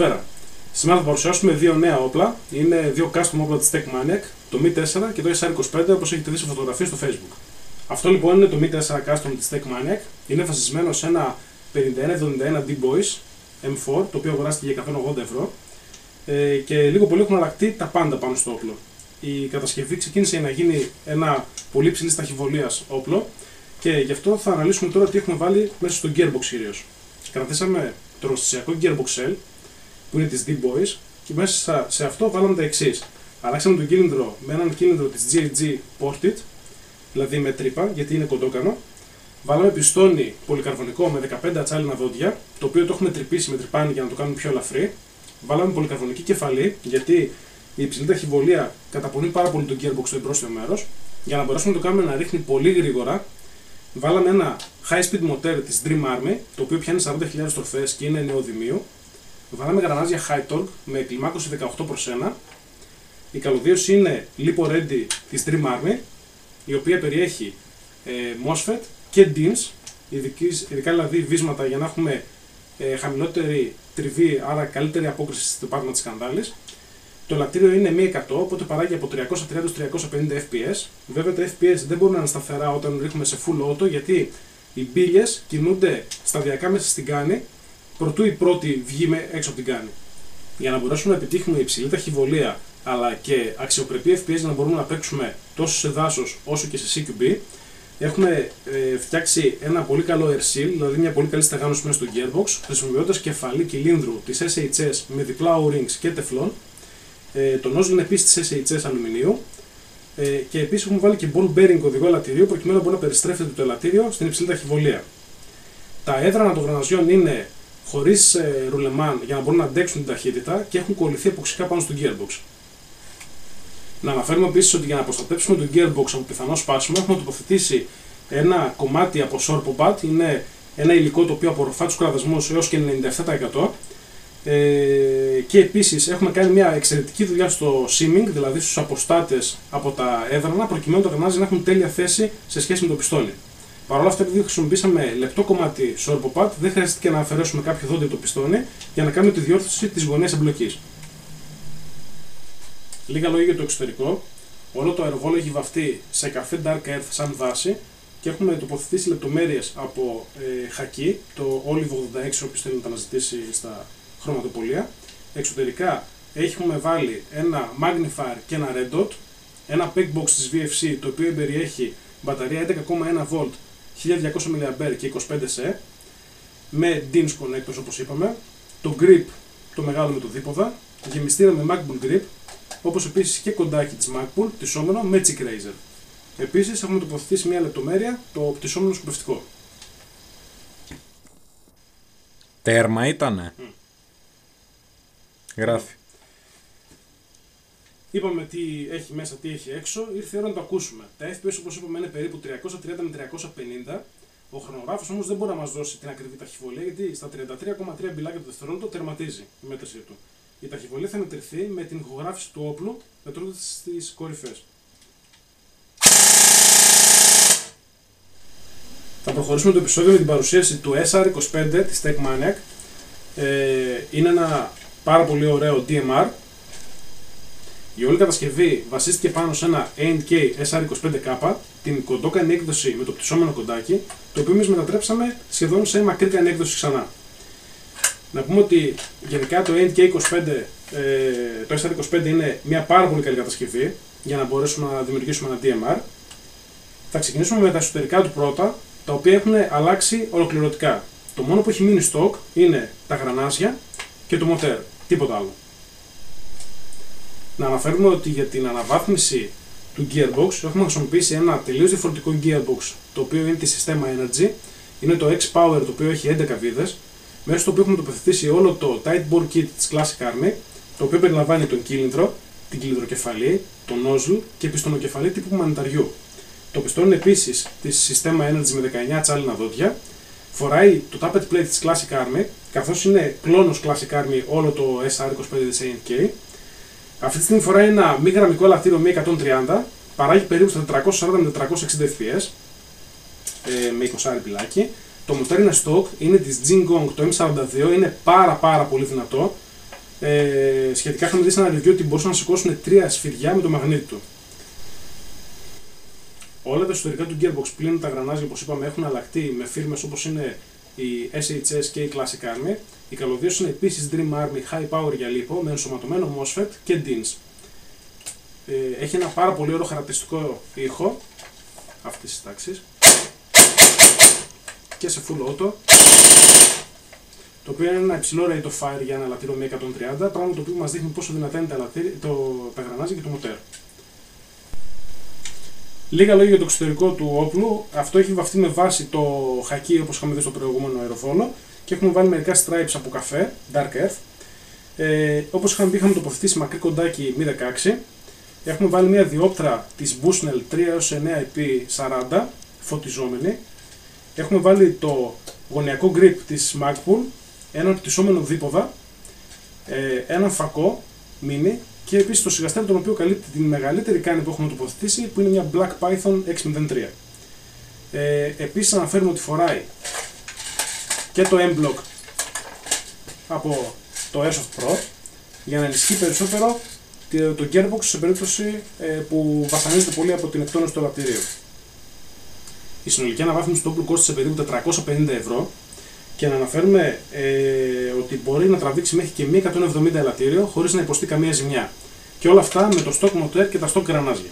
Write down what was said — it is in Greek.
Καλησπέρα. Σήμερα θα παρουσιάσουμε δύο νέα όπλα. Είναι δύο custom όπλα της Techmaniac, το Mi-4 και το SR25, όπως έχετε δει σε φωτογραφίες στο Facebook. Αυτό λοιπόν είναι το Mi-4 custom της Techmaniac. Είναι βασισμένο σε ένα 5171 D-Boys M4, το οποίο αγοράστηκε για 180 ευρώ. Και λίγο πολύ έχουν αλλάξει τα πάντα πάνω στο όπλο. Η κατασκευή ξεκίνησε να γίνει ένα πολύ ψηλής ταχυβολίας όπλο και γι' αυτό θα αναλύσουμε τώρα τι έχουμε βάλει μέσα στο gearbox κυρίως. Κρατήσαμε το ρωστισιακό gearbox cell που είναι της D-Boys και μέσα σε αυτό βάλαμε τα εξής. Αλλάξαμε τον κύλινδρο με έναν κύλινδρο της GHG Ported, δηλαδή με τρύπα γιατί είναι κοντόκανο. Βάλαμε πιστόνι πολυκαρβονικό με 15 ατσάλινα δόντια, το οποίο το έχουμε τρυπήσει με τρυπάνι για να το κάνουμε πιο ελαφρύ. Βάλαμε πολυκαρβονική κεφαλή, γιατί η υψηλή ταχυβολία καταπονεί πάρα πολύ το gearbox στο εμπρόστιο μέρος. Για να μπορέσουμε να το κάνουμε να ρίχνει πολύ γρήγορα, βάλαμε ένα high speed motor της Dream Army, το οποίο πιάνει 40.000 στροφές και είναι νεοδημίου. Βάλαμε γρανάζια high torque με κλιμάκωση 18/1. Η καλωδίωση είναι Lipo Ready της Dream Army, η οποία περιέχει MOSFET και DINS, ειδικά δηλαδή βίσματα για να έχουμε χαμηλότερη τριβή, άρα καλύτερη απόκριση στο πάτημα της σκανδάλης. Το ελαττήριο είναι Mi 100, οπότε παράγει από 330-350 fps. Βέβαια τα fps δεν μπορούν να είναι σταθερά όταν ρίχνουμε σε full auto, γιατί οι μπύλιες κινούνται σταδιακά μέσα στην κάνη, προτού η πρώτη βγει έξω από την κάνη. Για να μπορέσουμε να επιτύχουμε υψηλή ταχυβολία αλλά και αξιοπρεπή FPS για να μπορούμε να παίξουμε τόσο σε δάσος όσο και σε CQB, έχουμε φτιάξει ένα πολύ καλό air seal, δηλαδή μια πολύ καλή στεγάνωση μέσα στο gearbox, χρησιμοποιώντας κεφαλή κυλίνδρου της SHS με διπλά O-rings και τεφλόν. Το nozzle είναι επίσης της SHS αλουμινίου και επίσης έχουμε βάλει και ball bearing οδηγό ελαττηρίου προκειμένου να μπορεί να περιστρέφεται το ελαττήριο στην υψηλή ταχυβολία. Τα έδρανα των γραναζιών είναι χωρίς ρουλεμάν για να μπορούν να αντέξουν την ταχύτητα και έχουν κολληθεί αποξικά πάνω στο gearbox. Να αναφέρουμε επίσης ότι για να προστατέψουμε το gearbox από πιθανό σπάσιμο έχουμε τοποθετήσει ένα κομμάτι από Sorpobat, είναι ένα υλικό το οποίο απορροφά τους κραδασμούς έως και 97%. Και επίσης έχουμε κάνει μια εξαιρετική δουλειά στο seaming, δηλαδή στους αποστάτες από τα έδρανα, προκειμένου τα γρανάζια να έχουν τέλεια θέση σε σχέση με το πιστόνι. Παρ' όλα αυτά, επειδή χρησιμοποιήσαμε λεπτό κομμάτι Sorpobat, δεν χρειάστηκε να αφαιρέσουμε κάποιο δόντι από το πιστόνι για να κάνουμε τη διόρθωση της γωνίας εμπλοκής. Λίγα λόγια για το εξωτερικό. Όλο το αεροβόλο έχει βαφτεί σε καφέ Dark Earth σαν βάση και έχουμε τοποθετήσει λεπτομέρειες από χακί, το Olive 86, όποιος θέλει να τα αναζητήσει στα χρωματοπολία. Εξωτερικά έχουμε βάλει ένα magnifier και ένα red dot, ένα pack box της VFC το οποίο περιέχει μπαταρία 11,1V, 1200 mAh και 25C, με DINS connectors όπως είπαμε, το grip το μεγάλο με το δίποδα, γεμιστήρα με MacBook grip, όπως επίσης και κοντάκι της MacBook πτυσσόμενο με cheek razor. Επίσης έχουμε τοποθετήσει μια λεπτομέρεια, το πτυσσόμενο σκοπευτικό. Τέρμα ήτανε. Γράφει. Είπαμε τι έχει μέσα, τι έχει έξω, ήρθε η ώρα να το ακούσουμε. Τα FPS όπως είπαμε είναι περίπου 330 με 350. Ο χρονογράφος όμως δεν μπορεί να μας δώσει την ακριβή ταχυβολία, γιατί στα 33,3 μπιλάκια το δευτερόλεπτο τερματίζει η μέτρησή του. Η ταχυβολία θα μετρηθεί με την ηχογράφηση του όπλου, μετρώντας τις κορυφές. Θα προχωρήσουμε το επεισόδιο με την παρουσίαση του SR25 της Techmaniac. Είναι ένα πάρα πολύ ωραίο DMR. Η όλη κατασκευή βασίστηκε πάνω σε ένα A&K SR25K, την κοντόκανη έκδοση με το πτυσσόμενο κοντάκι, το οποίο εμείς μετατρέψαμε σχεδόν σε μακρύκανη έκδοση ξανά. Να πούμε ότι γενικά το A&K25, το SR25 είναι μια πάρα πολύ καλή κατασκευή για να μπορέσουμε να δημιουργήσουμε ένα DMR. Θα ξεκινήσουμε με τα εσωτερικά του πρώτα, τα οποία έχουν αλλάξει ολοκληρωτικά. Το μόνο που έχει μείνει stock είναι τα γρανάζια και το μοτέρ, τίποτα άλλο. Να αναφέρουμε ότι για την αναβάθμιση του gearbox έχουμε χρησιμοποιήσει ένα τελείως διαφορετικό gearbox, το οποίο είναι τη Systema Energy. Είναι το X-Power, το οποίο έχει 11 βίδες, μέσα στο οποίο έχουμε τοποθετήσει όλο το tight bore kit της Classic Army, το οποίο περιλαμβάνει τον κύλινδρο, την κυλινδροκεφαλή, το nozzle και πιστονοκεφαλή τύπου μανιταριού. Το πιστόνι είναι επίσης της Systema Energy με 19 ατσάλινα δόντια. Φοράει το tappet plate της Classic Army, καθώς είναι κλόνος Classic Army όλο το SR25 της A&K. Αυτή τη στιγμή φοράει ένα μη γραμμικό ελαττήριο Mi 130, παράγει περίπου στα 440 με 460 fps, με 20 πιλάκι. Το μοτέρ είναι stock, είναι της Jingong, το M42, είναι πάρα πολύ δυνατό. Σχετικά είχαμε δει σε ένα review ότι μπορούσαν να σηκώσουν 3 σφυριά με το μαγνήτη του. Όλα τα εσωτερικά του gearbox πλην τα γρανάζια, όπως είπαμε, έχουν αλλακτεί με φίρμες όπως είναι η SHS και η Classic Army. Η καλωδίωση είναι επίσης Dream Army High Power για λίπο με ενσωματωμένο MOSFET και DINS. Έχει ένα πάρα πολύ ωραίο χαρακτηριστικό ήχο αυτής της τάξης και σε full auto, το οποίο είναι ένα υψηλό rate of fire για ένα ελαττήριο με 130, πράγμα το οποίο μας δείχνει πόσο δυνατά είναι τα γρανάζια και το μοτέρ. Λίγα λόγια για το εξωτερικό του όπλου. Αυτό έχει βαφτεί με βάση το χακί, όπως είχαμε δει στο προηγούμενο αεροφόλο, και έχουμε βάλει μερικά stripes από καφέ, Dark Earth. Όπως είχαμε πει, είχαμε τοποθετήσει μακρύ κοντάκι Mi 16. Έχουμε βάλει μια διόπτρα της Bushnell 3-9IP40 φωτιζόμενη. Έχουμε βάλει το γωνιακό grip της Magpul, έναν πτυσσόμενο δίποδα, έναν φακό mini και επίσης το σιγαστέρι, τον οποίο καλύπτει την μεγαλύτερη κάνη που έχουμε τοποθετήσει, που είναι μια Black Python 603. Επίσης αναφέρουμε ότι φοράει και το M-Block από το Airsoft Pro για να ενισχύει περισσότερο το gearbox σε περίπτωση που βασανίζεται πολύ από την εκτόνωση του ελαττηρίου. Η συνολική αναβάθμιση του όπλου κόστησε περίπου 450 ευρώ και να αναφέρουμε ότι μπορεί να τραβήξει μέχρι και 170 ελαττήριο χωρίς να υποστεί καμία ζημιά. Και όλα αυτά με το stock motor και τα stock γρανάζια.